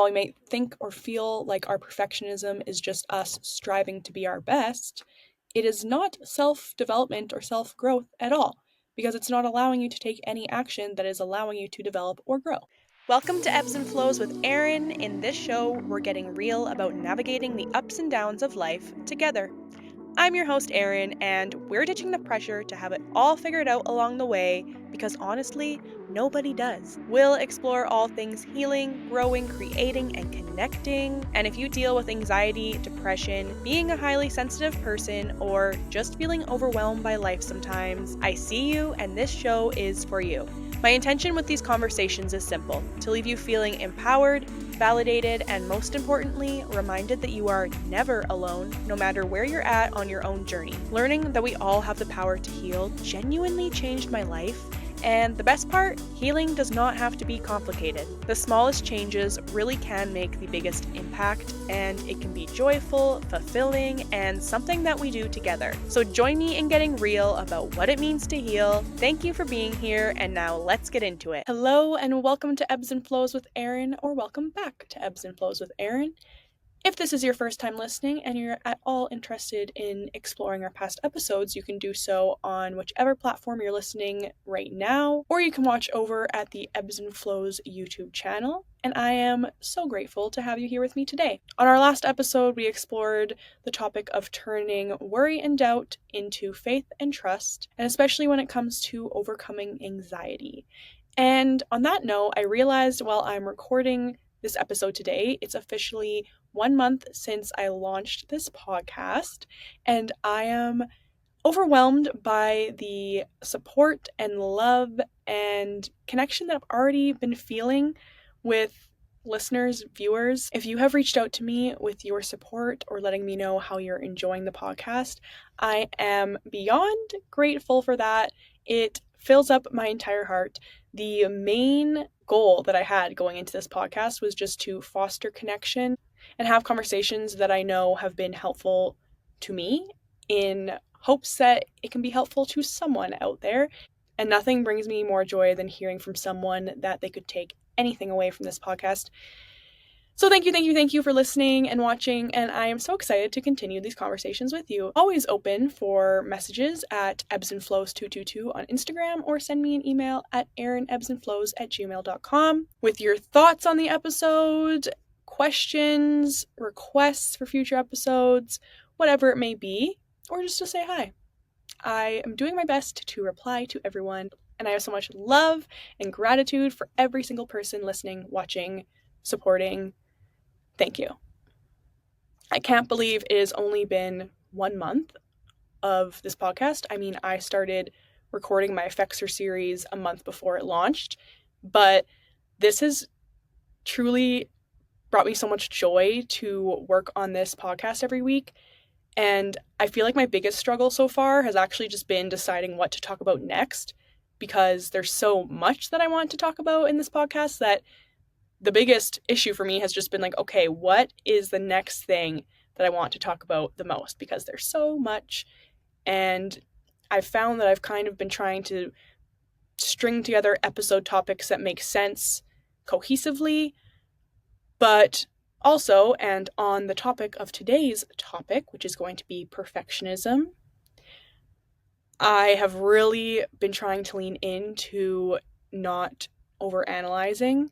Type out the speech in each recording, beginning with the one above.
While we might think or feel like our perfectionism is just us striving to be our best, it is not self-development or self-growth at all, because it's not allowing you to take any action that is allowing you to develop or grow. Welcome to Ebbs and Flows with Erin. In this show, we're getting real about navigating the ups and downs of life together. I'm your host, Erin, and we're ditching the pressure to have it all figured out along the way because honestly, nobody does. We'll explore all things healing, growing, creating, and connecting. And if you deal with anxiety, depression, being a highly sensitive person, or just feeling overwhelmed by life sometimes, I see you, and this show is for you. My intention with these conversations is simple: to leave you feeling empowered, validated, and most importantly, reminded that you are never alone, no matter where you're at on your own journey. Learning that we all have the power to heal genuinely changed my life. And the best part, healing does not have to be complicated. The smallest changes really can make the biggest impact, and it can be joyful, fulfilling, and something that we do together. So join me in getting real about what it means to heal. Thank you for being here, and now let's get into it. Hello, and welcome to Ebbs and Flows with Erin, or welcome back to Ebbs and Flows with Erin. If this is your first time listening and you're at all interested in exploring our past episodes, you can do so on whichever platform you're listening right now, or you can watch over at the Ebbs and Flows YouTube channel. And I am so grateful to have you here with me today. On our last episode, we explored the topic of turning worry and doubt into faith and trust, and especially when it comes to overcoming anxiety. And on that note, I realized while I'm recording this episode today, it's officially 1 month since I launched this podcast, and I am overwhelmed by the support and love and connection that I've already been feeling with listeners, viewers. If you have reached out to me with your support or letting me know how you're enjoying the podcast, I am beyond grateful for that. It fills up my entire heart. The main goal that I had going into this podcast was just to foster connection and have conversations that I know have been helpful to me, in hopes that it can be helpful to someone out there. And nothing brings me more joy than hearing from someone that they could take anything away from this podcast. So thank you for listening and watching, and I am so excited to continue these conversations with you. Always open for messages at ebbsandflows222 on Instagram, or send me an email at erinebbsandflows@gmail.com with your thoughts on the episode, questions, requests for future episodes, whatever it may be, or just to say hi. I am doing my best to reply to everyone, and I have so much love and gratitude for every single person listening, watching, supporting. Thank you. I can't believe it has only been 1 month of this podcast. I mean, I started recording my Effects series a month before it launched, but this has truly brought me so much joy to work on this podcast every week. And I feel like my biggest struggle so far has actually just been deciding what to talk about next, because there's so much that I want to talk about in this podcast that the biggest issue for me has just been like, okay, what is the next thing that I want to talk about the most? Because there's so much, and I've found that I've kind of been trying to string together episode topics that make sense cohesively, but also, and on the topic of today's topic, which is going to be perfectionism, I have really been trying to lean into not overanalyzing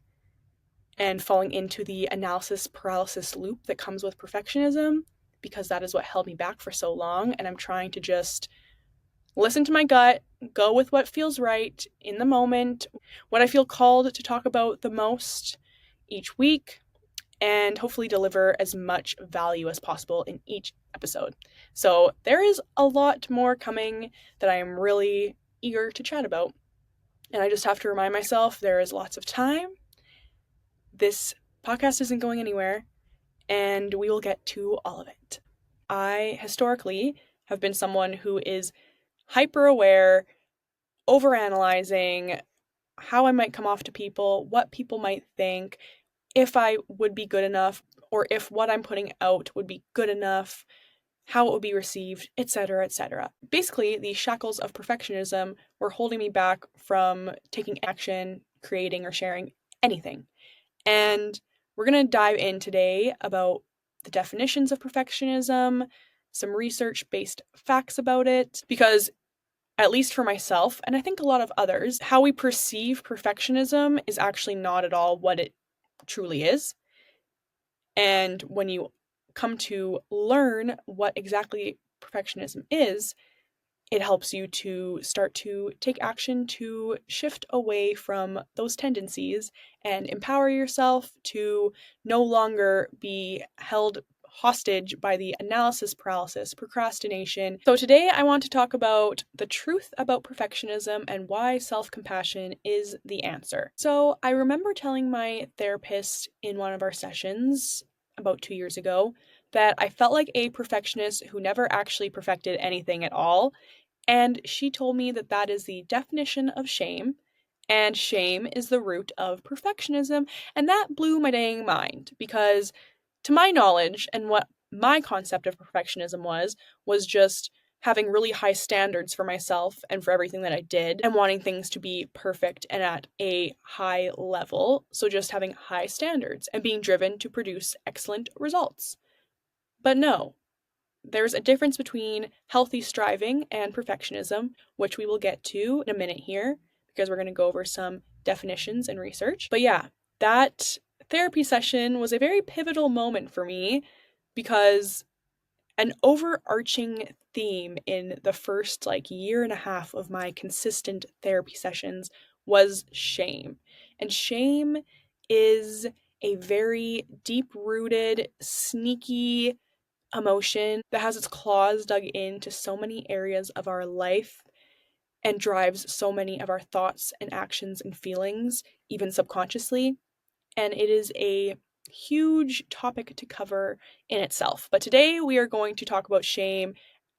and falling into the analysis paralysis loop that comes with perfectionism, because that is what held me back for so long. And I'm trying to just listen to my gut, go with what feels right in the moment, what I feel called to talk about the most each week, and hopefully deliver as much value as possible in each episode. So there is a lot more coming that I am really eager to chat about. And I just have to remind myself there is lots of time. This podcast isn't going anywhere, and we will get to all of it. I historically have been someone who is hyper aware, overanalyzing how I might come off to people, what people might think, if I would be good enough, or if what I'm putting out would be good enough, how it would be received, etc., etc. Basically, the shackles of perfectionism were holding me back from taking action, creating, or sharing anything. And We're going to dive in today about the definitions of perfectionism, some research-based facts about it, because at least for myself, and I think a lot of others, how we perceive perfectionism is actually not at all what it truly is. And when you come to learn what exactly perfectionism is, it helps you to start to take action to shift away from those tendencies and empower yourself to no longer be held hostage by the analysis paralysis, procrastination. So today I want to talk about the truth about perfectionism and why self-compassion is the answer. So I remember telling my therapist in one of our sessions about 2 years ago that I felt like a perfectionist who never actually perfected anything at all. And she told me that that is the definition of shame, and shame is the root of perfectionism. And that blew my dang mind because, to my knowledge, and what my concept of perfectionism was just having really high standards for myself and for everything that I did and wanting things to be perfect and at a high level. So just having high standards and being driven to produce excellent results. But no, there's a difference between healthy striving and perfectionism, which we will get to in a minute here, because we're going to go over some definitions and research. But yeah, that therapy session was a very pivotal moment for me because an overarching theme in the first year and a half of my consistent therapy sessions was shame. And shame is a very deep-rooted, sneaky emotion that has its claws dug into so many areas of our life and drives so many of our thoughts and actions and feelings, even subconsciously. And it is a huge topic to cover in itself. But today we are going to talk about shame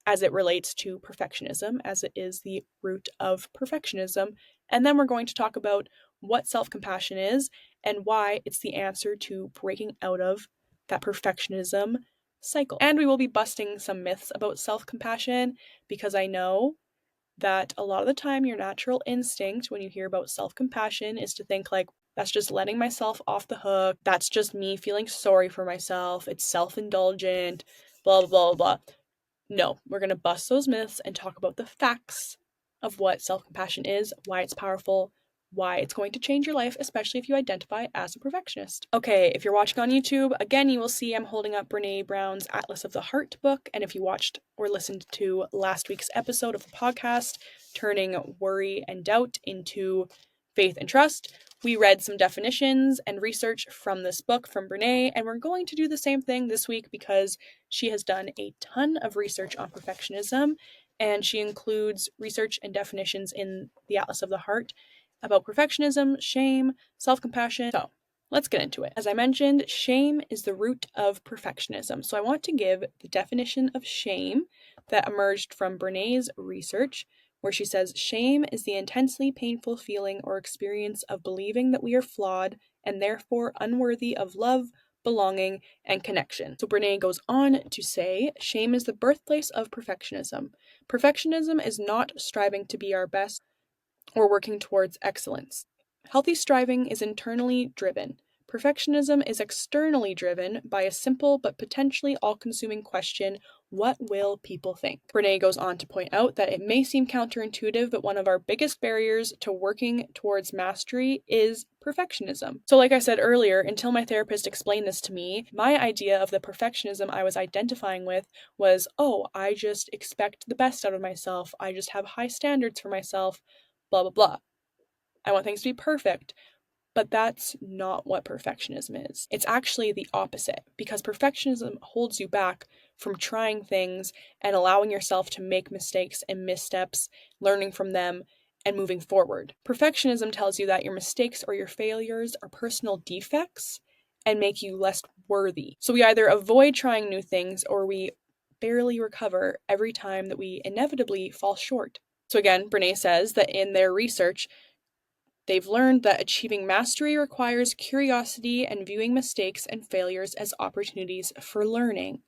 as it relates to perfectionism, as it is the root of perfectionism. And then we're going to talk about what self-compassion is and why it's the answer to breaking out of that perfectionism cycle. And we will be busting some myths about self-compassion because I know that a lot of the time your natural instinct when you hear about self-compassion is to think that's just letting myself off the hook. That's just me feeling sorry for myself. It's self-indulgent, blah, blah, blah, blah. No, we're going to bust those myths and talk about the facts of what self-compassion is, why it's powerful, why it's going to change your life, especially if you identify as a perfectionist. Okay, if you're watching on YouTube, again, you will see I'm holding up Brené Brown's Atlas of the Heart book. And if you watched or listened to last week's episode of the podcast, Turning Worry and Doubt into Faith and Trust, we read some definitions and research from this book from Brene, and we're going to do the same thing this week because she has done a ton of research on perfectionism, and she includes research and definitions in the Atlas of the Heart about perfectionism, shame, self-compassion. So let's get into it. As I mentioned, shame is the root of perfectionism. So I want to give the definition of shame that emerged from Brené's research, where she says, shame is the intensely painful feeling or experience of believing that we are flawed and therefore unworthy of love, belonging, and connection. So Brene goes on to say, shame is the birthplace of perfectionism. Perfectionism is not striving to be our best or working towards excellence. Healthy striving is internally driven. Perfectionism is externally driven by a simple but potentially all-consuming question, what will people think? Brene goes on to point out that it may seem counterintuitive, but one of our biggest barriers to working towards mastery is perfectionism. So like I said earlier, until my therapist explained this to me, my idea of the perfectionism I was identifying with was, I just expect the best out of myself. I just have high standards for myself, blah, blah, blah. I want things to be perfect. But that's not what perfectionism is. It's actually the opposite, because perfectionism holds you back from trying things and allowing yourself to make mistakes and missteps, learning from them, and moving forward. Perfectionism tells you that your mistakes or your failures are personal defects and make you less worthy. So we either avoid trying new things or we barely recover every time that we inevitably fall short. So again, Brene says that in their research, they've learned that achieving mastery requires curiosity and viewing mistakes and failures as opportunities for learning.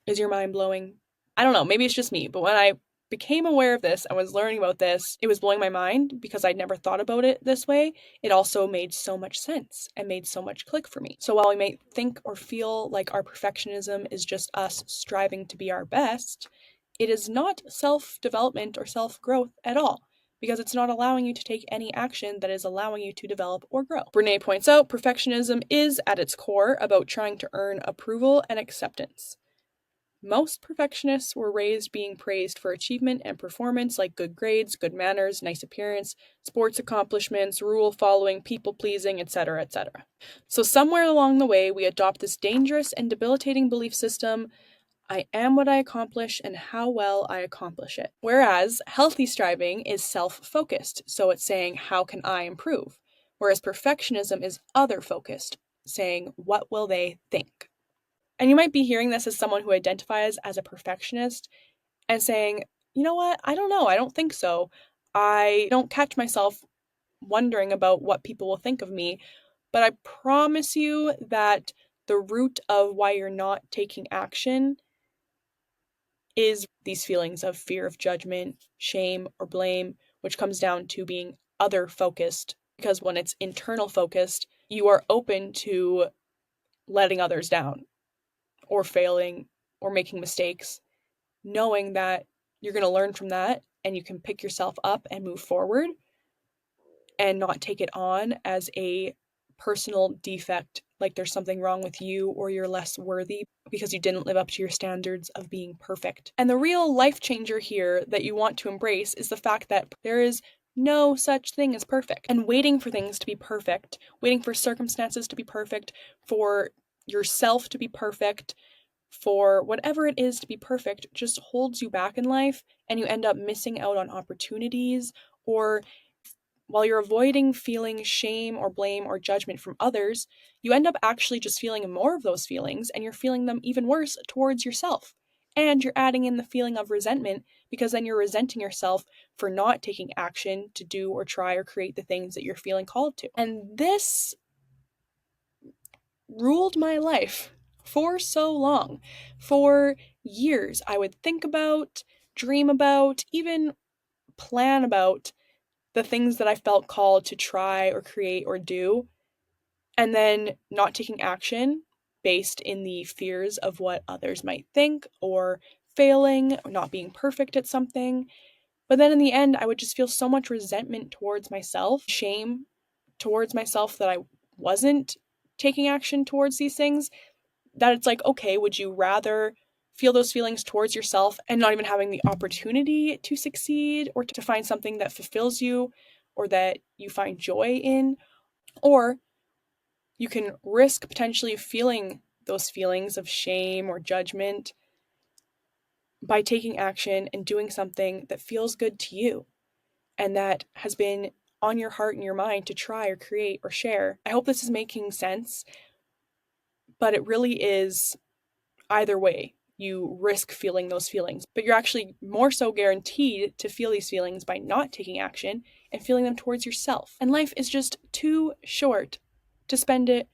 Is your mind blowing? I don't know, maybe it's just me, but when I became aware of this and was learning about this, it was blowing my mind because I'd never thought about it this way. It also made so much sense and made so much click for me. So while we may think or feel like our perfectionism is just us striving to be our best, it is not self-development or self-growth at all, because it's not allowing you to take any action that is allowing you to develop or grow. Brene points out perfectionism is at its core about trying to earn approval and acceptance. Most perfectionists were raised being praised for achievement and performance, like good grades, good manners, nice appearance, sports accomplishments, rule following, people pleasing, etc., etc. So somewhere along the way, we adopt this dangerous and debilitating belief system: I am what I accomplish and how well I accomplish it. Whereas healthy striving is self-focused, so it's saying, how can I improve? Whereas perfectionism is other-focused, saying, what will they think? And you might be hearing this as someone who identifies as a perfectionist and saying, you know what, I don't know, I don't think so. I don't catch myself wondering about what people will think of me. But I promise you that the root of why you're not taking action is these feelings of fear of judgment, shame, or blame, which comes down to being other focused. Because when it's internal focused, you are open to letting others down or failing or making mistakes, knowing that you're going to learn from that and you can pick yourself up and move forward and not take it on as a personal defect, like there's something wrong with you or you're less worthy because you didn't live up to your standards of being perfect. And the real life changer here that you want to embrace is the fact that there is no such thing as perfect. And waiting for things to be perfect, waiting for circumstances to be perfect, for yourself to be perfect, for whatever it is to be perfect, just holds you back in life, and you end up missing out on opportunities, or while you're avoiding feeling shame or blame or judgment from others, you end up actually just feeling more of those feelings, and you're feeling them even worse towards yourself. And you're adding in the feeling of resentment because then you're resenting yourself for not taking action to do or try or create the things that you're feeling called to. And this ruled my life for so long. For years, I would think about, dream about, even plan about the things that I felt called to try or create or do, and then not taking action based in the fears of what others might think, or failing, or not being perfect at something. But then in the end, I would just feel so much resentment towards myself, shame towards myself that I wasn't taking action towards these things, that it's like, okay, would you rather feel those feelings towards yourself and not even having the opportunity to succeed or to find something that fulfills you or that you find joy in? Or you can risk potentially feeling those feelings of shame or judgment by taking action and doing something that feels good to you and that has been on your heart and your mind to try or create or share. I hope this is making sense, but it really is either way. You risk feeling those feelings, but you're actually more so guaranteed to feel these feelings by not taking action and feeling them towards yourself. And life is just too short to spend it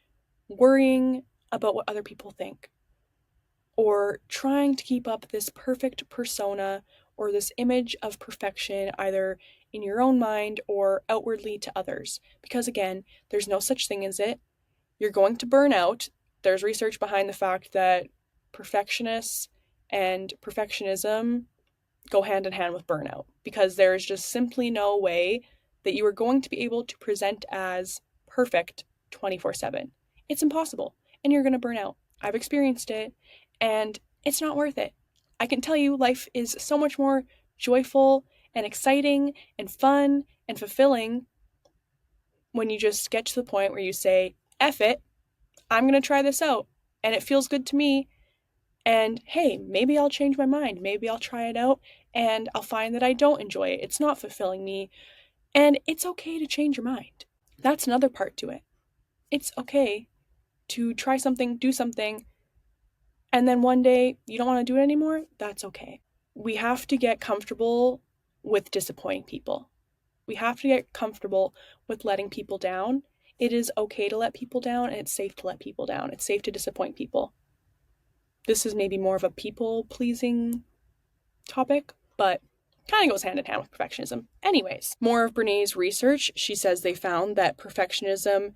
worrying about what other people think or trying to keep up this perfect persona or this image of perfection, either in your own mind or outwardly to others. Because again, there's no such thing as it. You're going to burn out. There's research behind the fact that perfectionists and perfectionism go hand in hand with burnout, because there is just simply no way that you are going to be able to present as perfect 24/7. It's impossible, and you're going to burn out. I've experienced it, and it's not worth it. I can tell you life is so much more joyful and exciting and fun and fulfilling when you just get to the point where you say, F it, I'm going to try this out, and it feels good to me. And hey, maybe I'll change my mind. Maybe I'll try it out and I'll find that I don't enjoy it. It's not fulfilling me. And it's okay to change your mind. That's another part to it. It's okay to try something, do something, and then one day you don't want to do it anymore. That's okay. We have to get comfortable with disappointing people. We have to get comfortable with letting people down. It is okay to let people down, and it's safe to let people down. It's safe to disappoint people. This is maybe more of a people-pleasing topic, but kind of goes hand in hand with perfectionism. Anyways, more of Brene's research, she says they found that perfectionism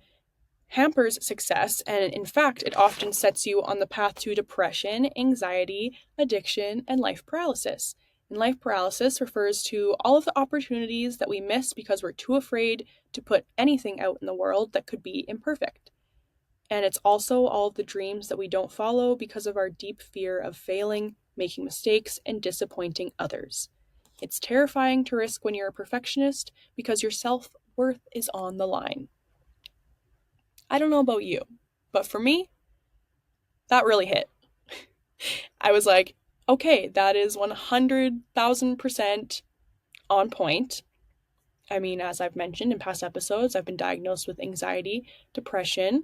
hampers success, and in fact, it often sets you on the path to depression, anxiety, addiction, and life paralysis. And life paralysis refers to all of the opportunities that we miss because we're too afraid to put anything out in the world that could be imperfect. And it's also all of the dreams that we don't follow because of our deep fear of failing, making mistakes, and disappointing others. It's terrifying to risk when you're a perfectionist because your self-worth is on the line. I don't know about you, but for me, that really hit. I was like, okay, that is 100,000% on point. I mean, as I've mentioned in past episodes, I've been diagnosed with anxiety, depression,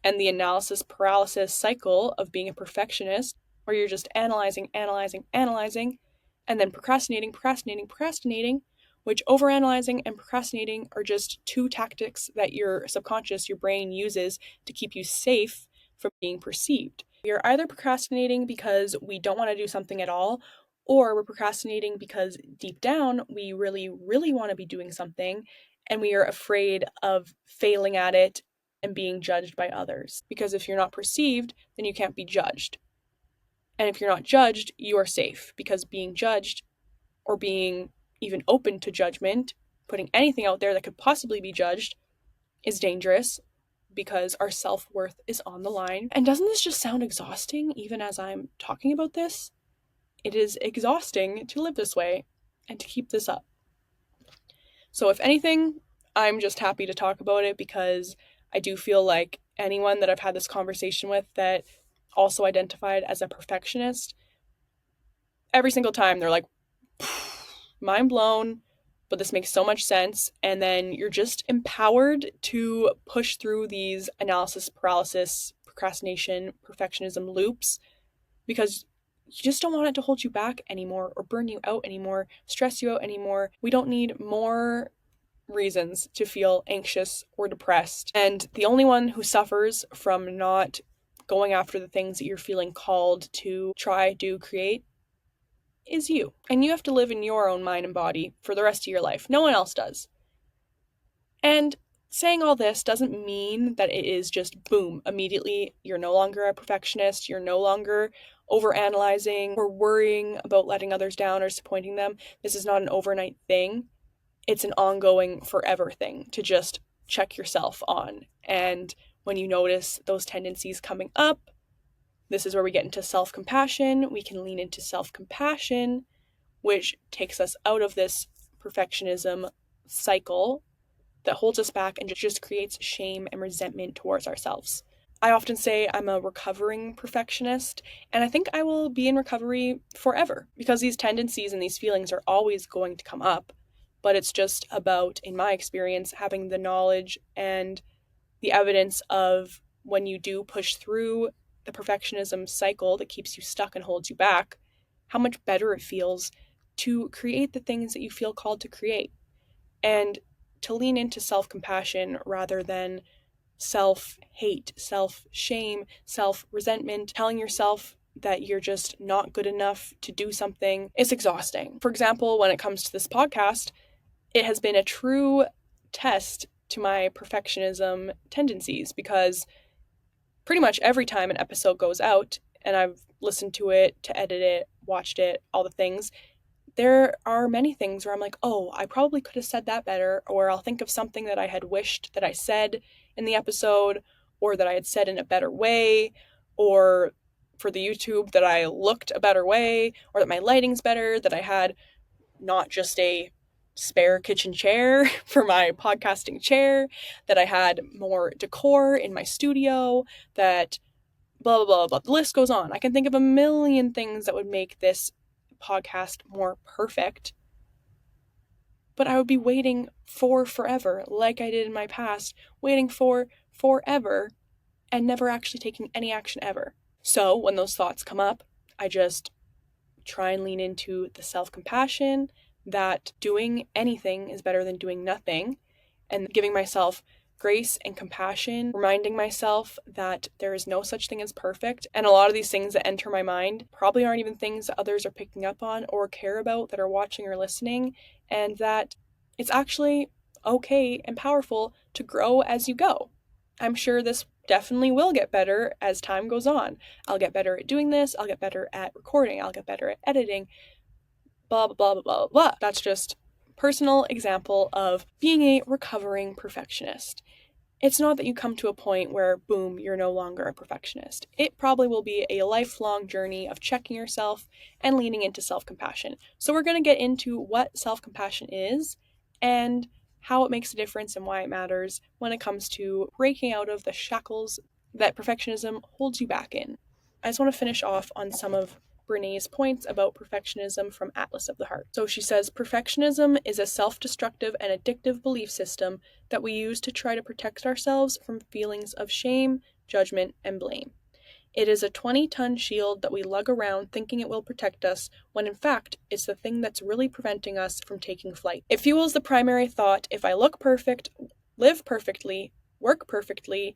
and the analysis paralysis cycle of being a perfectionist, where you're just analyzing, and then procrastinating, which overanalyzing and procrastinating are just two tactics that your subconscious, your brain uses to keep you safe from being perceived. We are either procrastinating because we don't want to do something at all, or we're procrastinating because deep down we really, really want to be doing something and we are afraid of failing at it and being judged by others. Because if you're not perceived, then you can't be judged. And if you're not judged, you are safe, because being judged or being even open to judgment, putting anything out there that could possibly be judged, is dangerous because our self-worth is on the line. And doesn't this just sound exhausting even as I'm talking about this? It is exhausting to live this way and to keep this up. So if anything, I'm just happy to talk about it because I do feel like anyone that I've had this conversation with that also identified as a perfectionist, every single time they're like, mind blown, but this makes so much sense. And then you're just empowered to push through these analysis paralysis, procrastination, perfectionism loops because you just don't want it to hold you back anymore or burn you out anymore, stress you out anymore. We don't need more reasons to feel anxious or depressed. And the only one who suffers from not going after the things that you're feeling called to try, do, create is you. And you have to live in your own mind and body for the rest of your life. No one else does. And saying all this doesn't mean that it is just boom, immediately you're no longer a perfectionist, you're no longer overanalyzing or worrying about letting others down or disappointing them. This is not an overnight thing. It's an ongoing forever thing to just check yourself on. And when you notice those tendencies coming up, this is where we get into self-compassion. We can lean into self-compassion, which takes us out of this perfectionism cycle that holds us back and just creates shame and resentment towards ourselves. I often say I'm a recovering perfectionist, and I think I will be in recovery forever because these tendencies and these feelings are always going to come up. But it's just about, in my experience, having the knowledge and the evidence of when you do push through the perfectionism cycle that keeps you stuck and holds you back, how much better it feels to create the things that you feel called to create and to lean into self-compassion rather than self-hate, self-shame, self-resentment. Telling yourself that you're just not good enough to do something is exhausting. For example, when it comes to this podcast, it has been a true test to my perfectionism tendencies because pretty much every time an episode goes out and I've listened to it, to edit it, watched it, all the things, there are many things where I'm like, oh, I probably could have said that better, or I'll think of something that I had wished that I said in the episode, or that I had said in a better way, or for the YouTube that I looked a better way, or that my lighting's better, that I had not just a spare kitchen chair for my podcasting chair, that I had more decor in my studio, that blah, blah, blah, blah. The list goes on. I can think of a million things that would make this podcast more perfect, but I would be waiting for forever, like I did in my past, waiting for forever and never actually taking any action ever. So when those thoughts come up, I just try and lean into the self-compassion that doing anything is better than doing nothing, and giving myself grace and compassion, reminding myself that there is no such thing as perfect. And a lot of these things that enter my mind probably aren't even things that others are picking up on or care about that are watching or listening, and that it's actually okay and powerful to grow as you go. I'm sure this definitely will get better as time goes on. I'll get better at doing this, I'll get better at recording, I'll get better at editing, blah, blah, blah, blah, blah, blah. That's just personal example of being a recovering perfectionist. It's not that you come to a point where, boom, you're no longer a perfectionist. It probably will be a lifelong journey of checking yourself and leaning into self-compassion. So we're going to get into what self-compassion is and how it makes a difference and why it matters when it comes to breaking out of the shackles that perfectionism holds you back in. I just want to finish off on some of Brene's points about perfectionism from Atlas of the Heart. So she says, perfectionism is a self-destructive and addictive belief system that we use to try to protect ourselves from feelings of shame, judgment, and blame. It is a 20-ton shield that we lug around thinking it will protect us, when in fact, it's the thing that's really preventing us from taking flight. It fuels the primary thought, if I look perfect, live perfectly, work perfectly,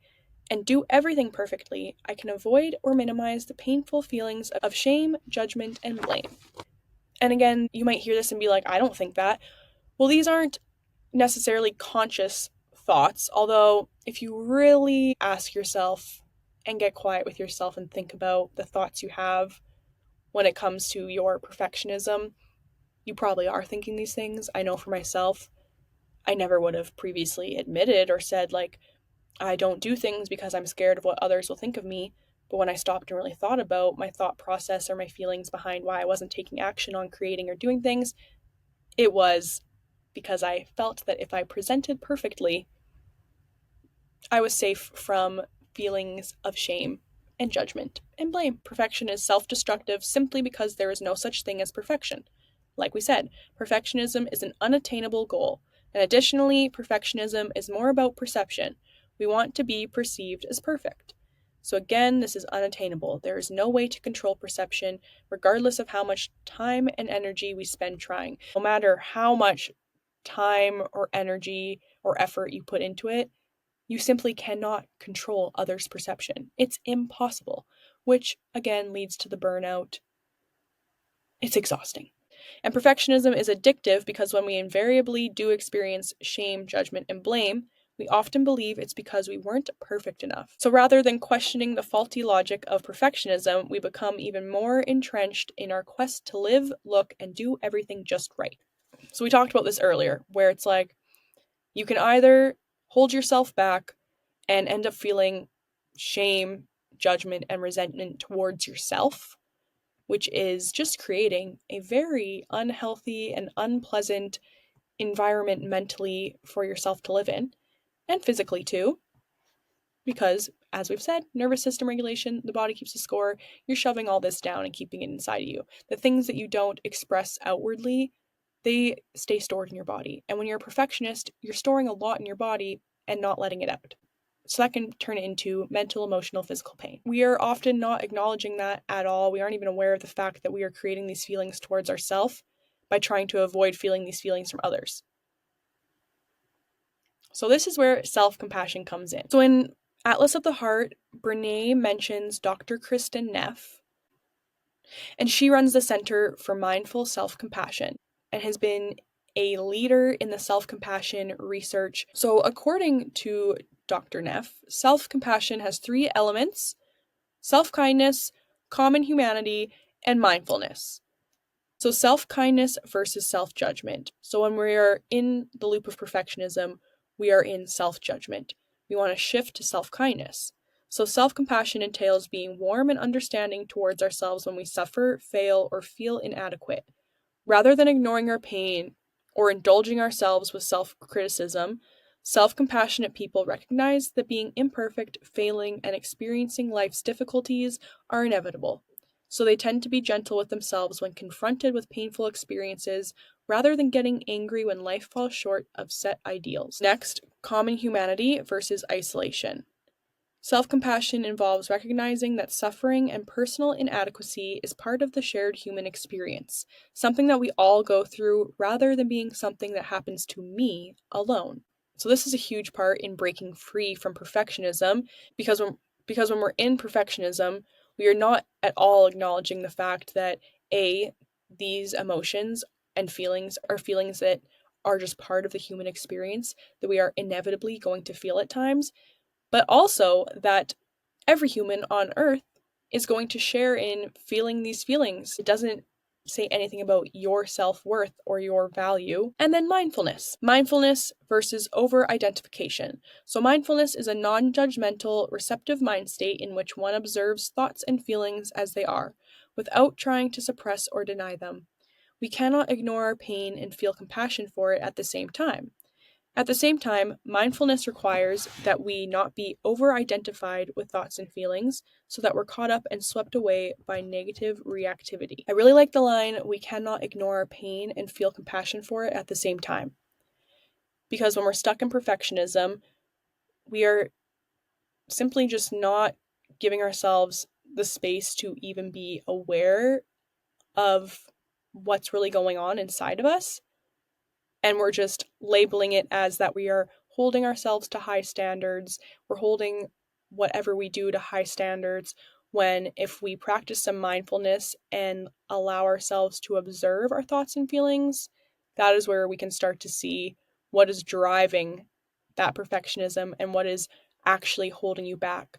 and do everything perfectly, I can avoid or minimize the painful feelings of shame, judgment, and blame. And again, you might hear this and be like, I don't think that. Well, these aren't necessarily conscious thoughts, although if you really ask yourself and get quiet with yourself and think about the thoughts you have when it comes to your perfectionism, you probably are thinking these things. I know for myself, I never would have previously admitted or said, like, I don't do things because I'm scared of what others will think of me. But when I stopped and really thought about my thought process or my feelings behind why I wasn't taking action on creating or doing things, it was because I felt that if I presented perfectly, I was safe from feelings of shame and judgment and blame. Perfection is self-destructive simply because there is no such thing as perfection. Like we said, perfectionism is an unattainable goal. And additionally, perfectionism is more about perception. We want to be perceived as perfect. So again, this is unattainable. There is no way to control perception, regardless of how much time and energy we spend trying. No matter how much time or energy or effort you put into it, you simply cannot control others' perception. It's impossible, which again leads to the burnout. It's exhausting. And perfectionism is addictive because when we invariably do experience shame, judgment, and blame, we often believe it's because we weren't perfect enough. So rather than questioning the faulty logic of perfectionism, we become even more entrenched in our quest to live, look, and do everything just right. So we talked about this earlier, where it's like you can either hold yourself back and end up feeling shame, judgment, and resentment towards yourself, which is just creating a very unhealthy and unpleasant environment mentally for yourself to live in, and physically too, because as we've said, nervous system regulation, the body keeps a score, you're shoving all this down and keeping it inside of you. The things that you don't express outwardly, they stay stored in your body. And when you're a perfectionist, you're storing a lot in your body and not letting it out. So that can turn into mental, emotional, physical pain. We are often not acknowledging that at all. We aren't even aware of the fact that we are creating these feelings towards ourselves by trying to avoid feeling these feelings from others. So this is where self-compassion comes in. So in Atlas of the Heart, Brene mentions Dr. Kristin Neff, and she runs the Center for Mindful Self-Compassion and has been a leader in the self-compassion research. So according to Dr. Neff, self-compassion has 3 elements: self-kindness, common humanity, and mindfulness. So self-kindness versus self-judgment. So when we are in the loop of perfectionism, we are in self-judgment. We want to shift to self-kindness. So self-compassion entails being warm and understanding towards ourselves when we suffer, fail, or feel inadequate. Rather than ignoring our pain or indulging ourselves with self-criticism, self-compassionate people recognize that being imperfect, failing, and experiencing life's difficulties are inevitable. So they tend to be gentle with themselves when confronted with painful experiences, rather than getting angry when life falls short of set ideals. Next, common humanity versus isolation. Self-compassion involves recognizing that suffering and personal inadequacy is part of the shared human experience, something that we all go through rather than being something that happens to me alone. So this is a huge part in breaking free from perfectionism, because when we're in perfectionism, we are not at all acknowledging the fact that these emotions and feelings are feelings that are just part of the human experience that we are inevitably going to feel at times, but also that every human on earth is going to share in feeling these feelings. It doesn't say anything about your self-worth or your value. And then mindfulness. Mindfulness versus over-identification. So mindfulness is a non-judgmental, receptive mind state in which one observes thoughts and feelings as they are, without trying to suppress or deny them. We cannot ignore our pain and feel compassion for it at the same time. At the same time, mindfulness requires that we not be over-identified with thoughts and feelings so that we're caught up and swept away by negative reactivity. I really like the line, we cannot ignore our pain and feel compassion for it at the same time. Because when we're stuck in perfectionism, we are simply just not giving ourselves the space to even be aware of what's really going on inside of us. And we're just labeling it as that we are holding ourselves to high standards. We're holding whatever we do to high standards, when if we practice some mindfulness and allow ourselves to observe our thoughts and feelings, that is where we can start to see what is driving that perfectionism and what is actually holding you back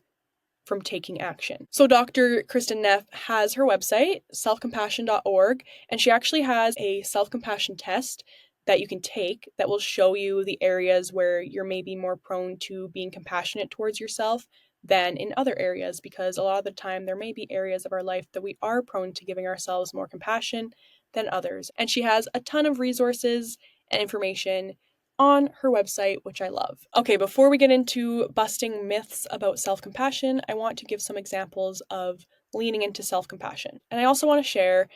from taking action. So Dr. Kristin Neff has her website, selfcompassion.org, and she actually has a self-compassion test that you can take that will show you the areas where you're maybe more prone to being compassionate towards yourself than in other areas, because a lot of the time there may be areas of our life that we are prone to giving ourselves more compassion than others. And she has a ton of resources and information on her website, which I love. Okay, before we get into busting myths about self-compassion, I want to give some examples of leaning into self-compassion. And I also want to share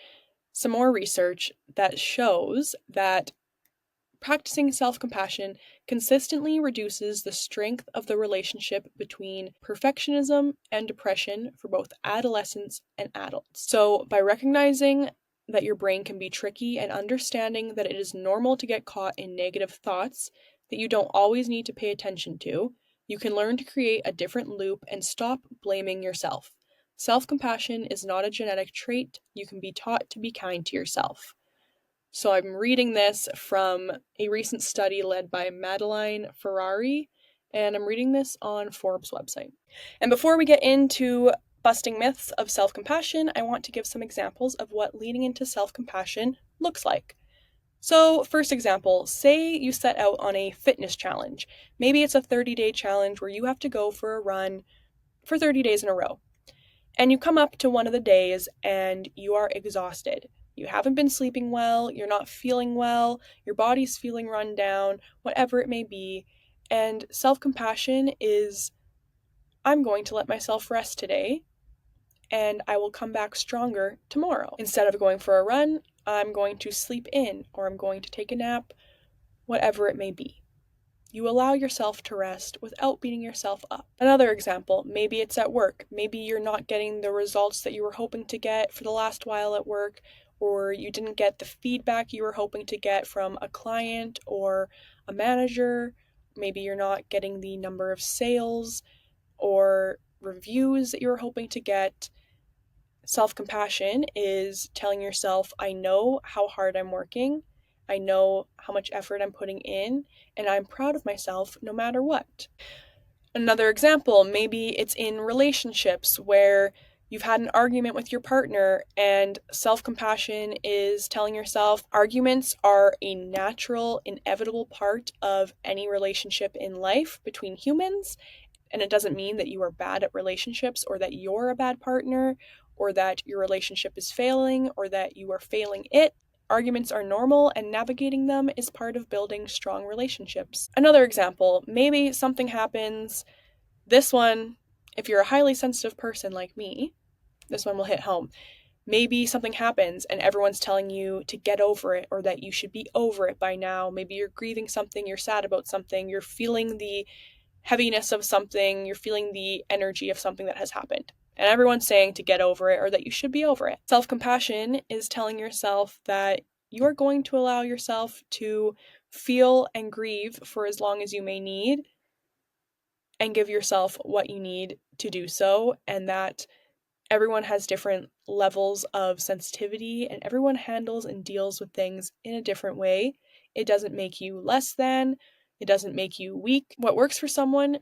some more research that shows that practicing self-compassion consistently reduces the strength of the relationship between perfectionism and depression for both adolescents and adults. So, by recognizing that your brain can be tricky and understanding that it is normal to get caught in negative thoughts that you don't always need to pay attention to, you can learn to create a different loop and stop blaming yourself. Self-compassion is not a genetic trait. You can be taught to be kind to yourself. So I'm reading this from a recent study led by Madeline Ferrari, and I'm reading this on Forbes' website. And before we get into busting myths of self-compassion, I want to give some examples of what leaning into self-compassion looks like. So, first example, say you set out on a fitness challenge. Maybe it's a 30-day challenge where you have to go for a run for 30 days in a row. And you come up to one of the days and you are exhausted. You haven't been sleeping well, you're not feeling well, your body's feeling run down, whatever it may be. And self-compassion is, I'm going to let myself rest today and I will come back stronger tomorrow. Instead of going for a run, I'm going to sleep in or I'm going to take a nap, whatever it may be. You allow yourself to rest without beating yourself up. Another example, maybe it's at work. Maybe you're not getting the results that you were hoping to get for the last while at work, or you didn't get the feedback you were hoping to get from a client or a manager. Maybe you're not getting the number of sales or reviews that you were hoping to get. Self-compassion is telling yourself, I know how hard I'm working. I know how much effort I'm putting in, and I'm proud of myself no matter what. Another example, maybe it's in relationships where you've had an argument with your partner, and self-compassion is telling yourself arguments are a natural, inevitable part of any relationship in life between humans. And it doesn't mean that you are bad at relationships or that you're a bad partner or that your relationship is failing or that you are failing it. Arguments are normal and navigating them is part of building strong relationships. Another example, maybe something happens. This one, if you're a highly sensitive person like me, this one will hit home. Maybe something happens and everyone's telling you to get over it or that you should be over it by now. Maybe you're grieving something, you're sad about something, you're feeling the heaviness of something, you're feeling the energy of something that has happened. And everyone's saying to get over it or that you should be over it. Self-compassion is telling yourself that you are going to allow yourself to feel and grieve for as long as you may need, and give yourself what you need to do so, and that everyone has different levels of sensitivity and everyone handles and deals with things in a different way. It doesn't make you less than, it doesn't make you weak. What works for someone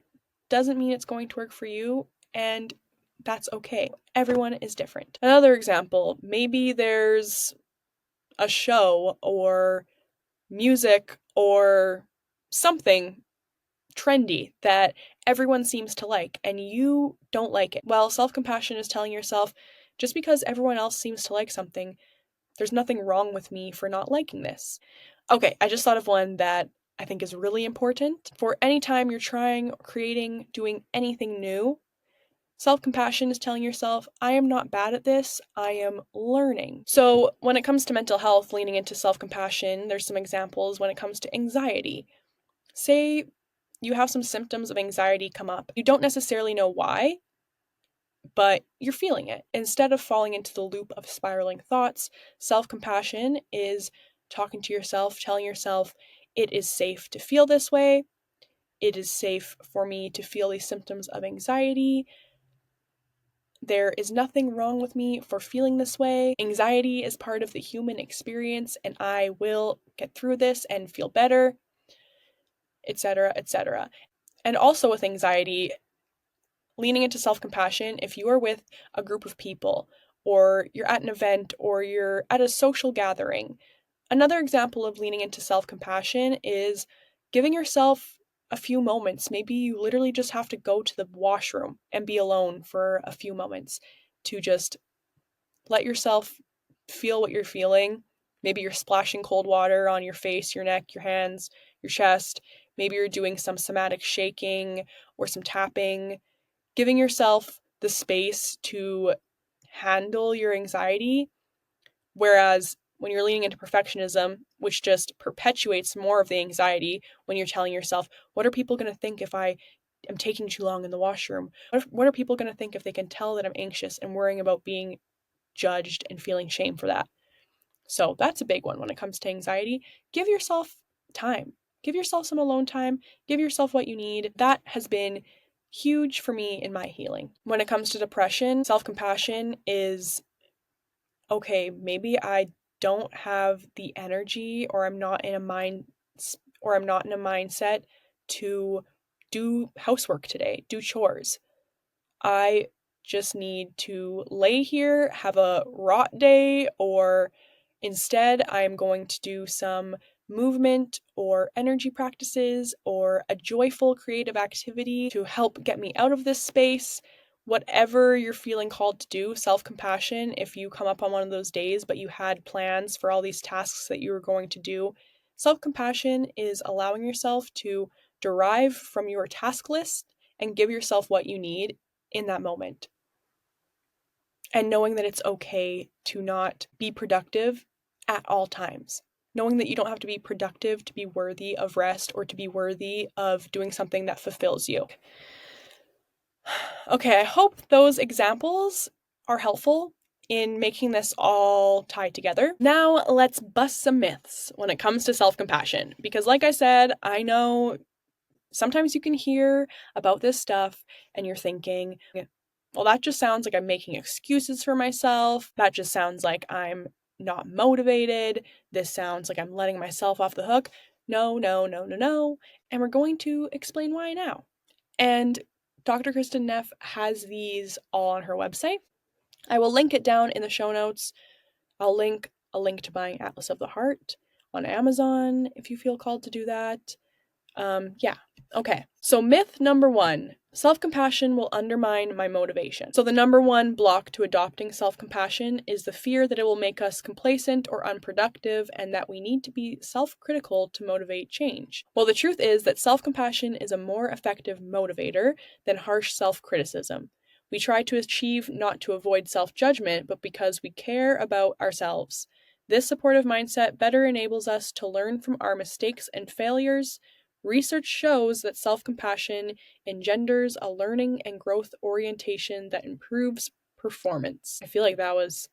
doesn't mean it's going to work for you, and that's okay. Everyone is different. Another example, maybe there's a show or music or something trendy that everyone seems to like and you don't like it. Well, self-compassion is telling yourself, just because everyone else seems to like something, there's nothing wrong with me for not liking this. Okay, I just thought of one that I think is really important. For any time you're trying, creating, doing anything new, self-compassion is telling yourself, I am not bad at this, I am learning. So when it comes to mental health, leaning into self-compassion, there's some examples when it comes to anxiety. Say you have some symptoms of anxiety come up. You don't necessarily know why, but you're feeling it. Instead of falling into the loop of spiraling thoughts, self-compassion is talking to yourself, telling yourself, it is safe to feel this way. It is safe for me to feel these symptoms of anxiety. There is nothing wrong with me for feeling this way. Anxiety is part of the human experience, and I will get through this and feel better, etc., etc. And also with anxiety, leaning into self-compassion, if you are with a group of people, or you're at an event, or you're at a social gathering, another example of leaning into self-compassion is giving yourself a few moments. Maybe you literally just have to go to the washroom and be alone for a few moments to just let yourself feel what you're feeling. Maybe you're splashing cold water on your face, your neck, your hands, your chest. Maybe you're doing some somatic shaking or some tapping, giving yourself the space to handle your anxiety. Whereas when you're leaning into perfectionism, which just perpetuates more of the anxiety, when you're telling yourself, what are people going to think if I am taking too long in the washroom? What are people going to think if they can tell that I'm anxious and worrying about being judged and feeling shame for that? So that's a big one when it comes to anxiety. Give yourself time. Give yourself some alone time. Give yourself what you need. That has been huge for me in my healing. When it comes to depression, self-compassion is, okay, maybe I don't have the energy, or I'm not in a mindset to do housework today, do chores. I just need to lay here, have a rot day, or instead I'm going to do some movement or energy practices or a joyful creative activity to help get me out of this space. Whatever you're feeling called to do, self-compassion, if you come up on one of those days but you had plans for all these tasks that you were going to do, self-compassion is allowing yourself to derive from your task list and give yourself what you need in that moment. And knowing that it's okay to not be productive at all times. Knowing that you don't have to be productive to be worthy of rest or to be worthy of doing something that fulfills you. Okay, I hope those examples are helpful in making this all tie together. Now let's bust some myths when it comes to self-compassion. Because like I said, I know sometimes you can hear about this stuff and you're thinking, well, that just sounds like I'm making excuses for myself. That just sounds like I'm not motivated. This sounds like I'm letting myself off the hook. No, no, no, no, no. And we're going to explain why now. And Dr. Kristin Neff has these all on her website. I will link it down in the show notes. I'll link a link to buying Atlas of the Heart on Amazon if you feel called to do that. Yeah. Okay. So myth number 1, self-compassion will undermine my motivation. So the number 1 block to adopting self-compassion is the fear that it will make us complacent or unproductive and that we need to be self-critical to motivate change. Well, the truth is that self-compassion is a more effective motivator than harsh self-criticism. We try to achieve not to avoid self-judgment, but because we care about ourselves. This supportive mindset better enables us to learn from our mistakes and failures. Research shows that self-compassion engenders a learning and growth orientation that improves performance. I feel like that was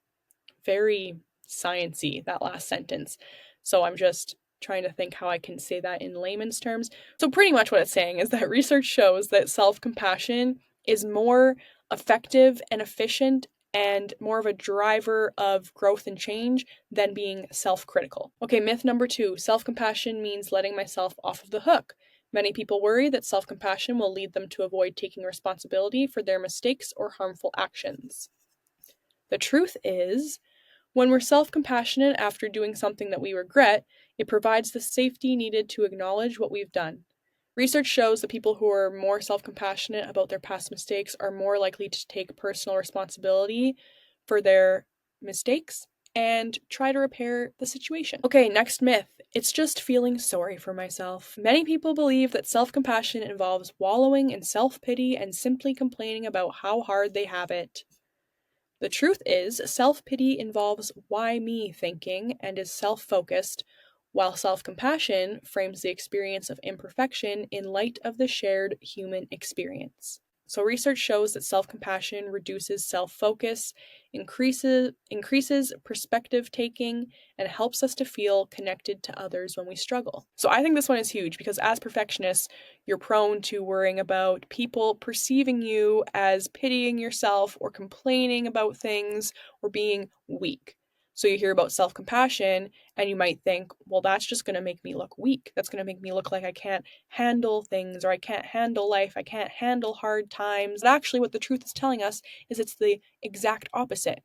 very sciencey, that last sentence. So I'm just trying to think how I can say that in layman's terms. So pretty much what it's saying is that research shows that self-compassion is more effective and efficient and more of a driver of growth and change than being self-critical. Okay, myth number 2, self-compassion means letting myself off of the hook. Many people worry that self-compassion will lead them to avoid taking responsibility for their mistakes or harmful actions. The truth is, when we're self-compassionate after doing something that we regret, it provides the safety needed to acknowledge what we've done. Research shows that people who are more self-compassionate about their past mistakes are more likely to take personal responsibility for their mistakes and try to repair the situation. Okay, next myth. It's just feeling sorry for myself. Many people believe that self-compassion involves wallowing in self-pity and simply complaining about how hard they have it. The truth is, self-pity involves why me thinking and is self-focused, while self-compassion frames the experience of imperfection in light of the shared human experience. So research shows that self-compassion reduces self-focus, increases perspective taking, and helps us to feel connected to others when we struggle. So I think this one is huge because as perfectionists, you're prone to worrying about people perceiving you as pitying yourself or complaining about things or being weak. So you hear about self-compassion and you might think, well, that's just going to make me look weak. That's going to make me look like I can't handle things or I can't handle life. I can't handle hard times. But actually, what the truth is telling us is it's the exact opposite.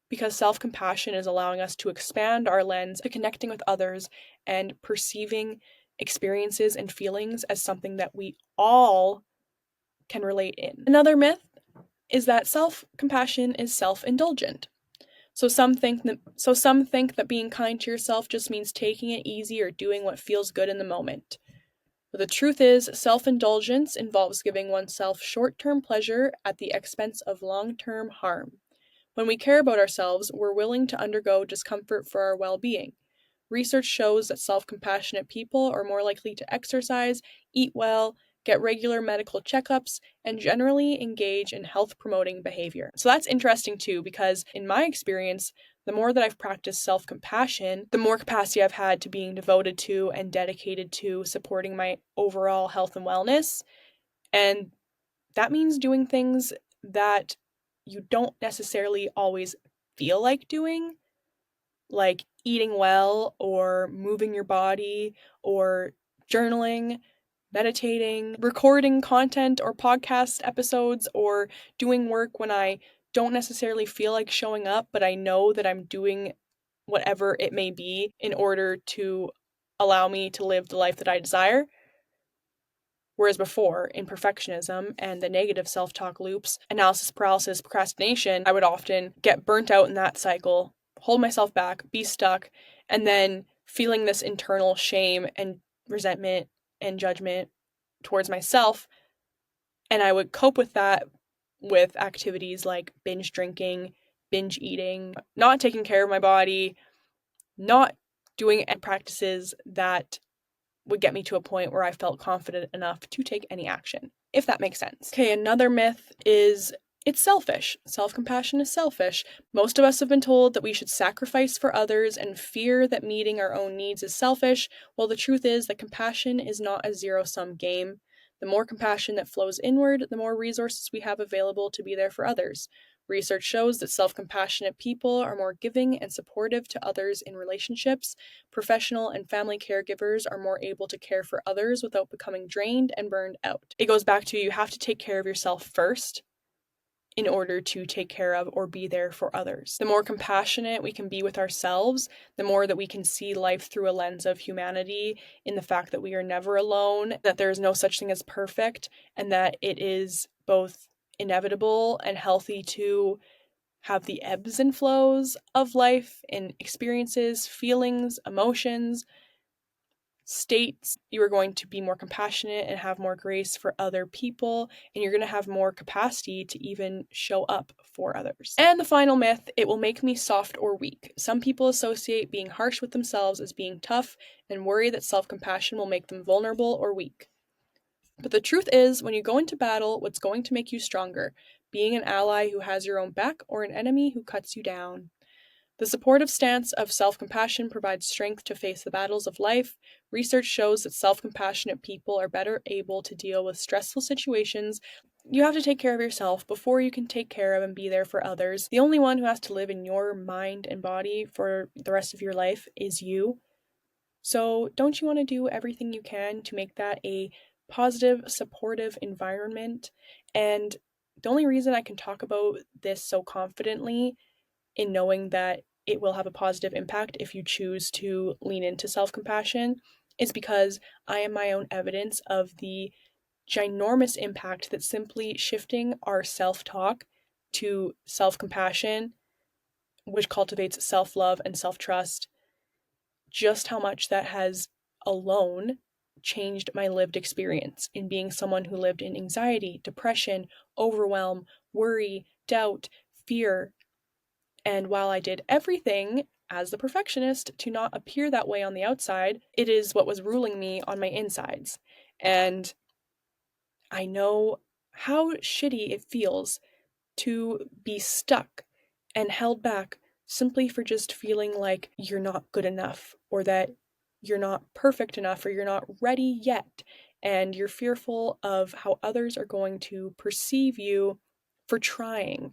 Because self-compassion is allowing us to expand our lens to connecting with others and perceiving experiences and feelings as something that we all can relate in. Another myth is that self-compassion is self-indulgent. So some think that being kind to yourself just means taking it easy or doing what feels good in the moment. But the truth is, self-indulgence involves giving oneself short-term pleasure at the expense of long-term harm. When we care about ourselves, we're willing to undergo discomfort for our well-being. Research shows that self-compassionate people are more likely to exercise, eat well, get regular medical checkups, and generally engage in health-promoting behavior. So that's interesting too, because in my experience, the more that I've practiced self-compassion, the more capacity I've had to being devoted to and dedicated to supporting my overall health and wellness. And that means doing things that you don't necessarily always feel like doing, like eating well or moving your body or journaling, meditating, recording content or podcast episodes, or doing work when I don't necessarily feel like showing up, but I know that I'm doing whatever it may be in order to allow me to live the life that I desire. Whereas before, in perfectionism and the negative self-talk loops, analysis paralysis, procrastination, I would often get burnt out in that cycle, hold myself back, be stuck, and then feeling this internal shame and resentment and judgment towards myself. And I would cope with that with activities like binge drinking, binge eating, not taking care of my body, not doing practices that would get me to a point where I felt confident enough to take any action, if that makes sense. Okay, another myth is it's selfish. Self-compassion is selfish. Most of us have been told that we should sacrifice for others and fear that meeting our own needs is selfish, while the truth is that compassion is not a zero-sum game. The more compassion that flows inward, the more resources we have available to be there for others. Research shows that self-compassionate people are more giving and supportive to others in relationships. Professional and family caregivers are more able to care for others without becoming drained and burned out. It goes back to you have to take care of yourself first in order to take care of or be there for others. The more compassionate we can be with ourselves, the more that we can see life through a lens of humanity, in the fact that we are never alone, that there is no such thing as perfect, and that it is both inevitable and healthy to have the ebbs and flows of life in experiences, feelings, emotions, states. You are going to be more compassionate and have more grace for other people, and you're going to have more capacity to even show up for others. And the final myth, it will make me soft or weak. Some people associate being harsh with themselves as being tough and worry that self-compassion will make them vulnerable or weak. But the truth is, when you go into battle, what's going to make you stronger? Being an ally who has your own back or an enemy who cuts you down? The supportive stance of self-compassion provides strength to face the battles of life. Research shows that self-compassionate people are better able to deal with stressful situations. You have to take care of yourself before you can take care of and be there for others. The only one who has to live in your mind and body for the rest of your life is you. So don't you want to do everything you can to make that a positive, supportive environment? And the only reason I can talk about this so confidently in knowing that it will have a positive impact if you choose to lean into self-compassion is because I am my own evidence of the ginormous impact that simply shifting our self-talk to self-compassion, which cultivates self-love and self-trust, just how much that has alone changed my lived experience in being someone who lived in anxiety, depression, overwhelm, worry, doubt, fear. And while I did everything as the perfectionist to not appear that way on the outside, it is what was ruling me on my insides. And I know how shitty it feels to be stuck and held back simply for just feeling like you're not good enough or that you're not perfect enough or you're not ready yet. And you're fearful of how others are going to perceive you for trying,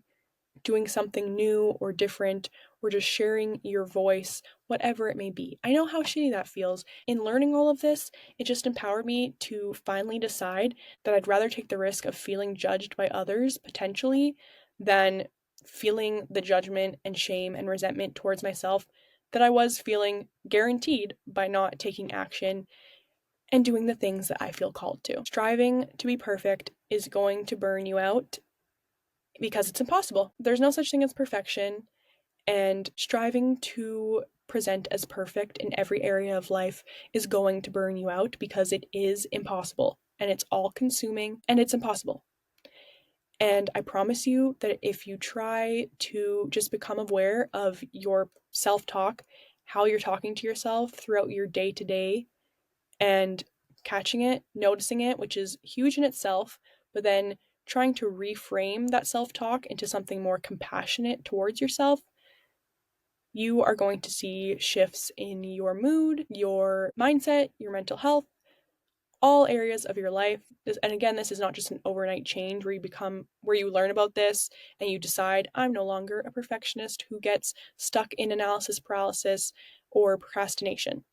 doing something new or different, or just sharing your voice, whatever it may be. I know how shitty that feels. In learning all of this, it just empowered me to finally decide that I'd rather take the risk of feeling judged by others, potentially, than feeling the judgment and shame and resentment towards myself that I was feeling guaranteed by not taking action and doing the things that I feel called to. Striving to be perfect is going to burn you out because it's impossible. There's no such thing as perfection, and striving to present as perfect in every area of life is going to burn you out because it is impossible and it's all consuming and it's impossible. And I promise you that if you try to just become aware of your self talk, how you're talking to yourself throughout your day to day, and catching it, noticing it, which is huge in itself, but then trying to reframe that self talk into something more compassionate towards yourself, you are going to see shifts in your mood, your mindset, your mental health, all areas of your life. And again, this is not just an overnight change where you learn about this and you decide, I'm no longer a perfectionist who gets stuck in analysis paralysis or procrastination.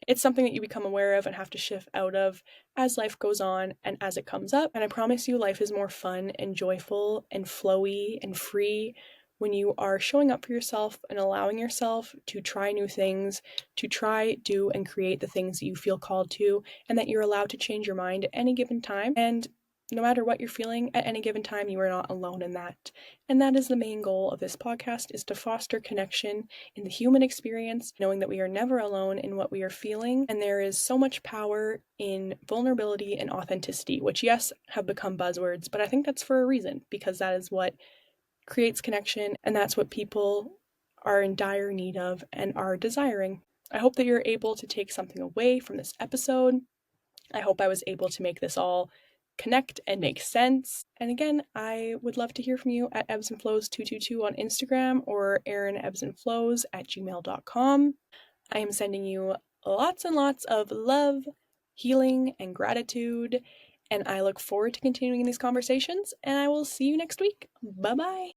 It's something that you become aware of and have to shift out of as life goes on and as it comes up. And I promise you, life is more fun and joyful and flowy and free when you are showing up for yourself and allowing yourself to try new things, to try, do, and create the things that you feel called to, and that you're allowed to change your mind at any given time. And no matter what you're feeling at any given time, you are not alone in that. And that is the main goal of this podcast, is to foster connection in the human experience, knowing that we are never alone in what we are feeling. And there is so much power in vulnerability and authenticity, which, yes, have become buzzwords, but I think that's for a reason, because that is what creates connection, and that's what people are in dire need of and are desiring. I hope that you're able to take something away from this episode. I hope I was able to make this all connect and make sense. And again, I would love to hear from you at ebbsandflows222 on Instagram or erinebbsandflows@gmail.com. I am sending you lots and lots of love, healing, and gratitude, and I look forward to continuing these conversations, and I will see you next week. Bye-bye.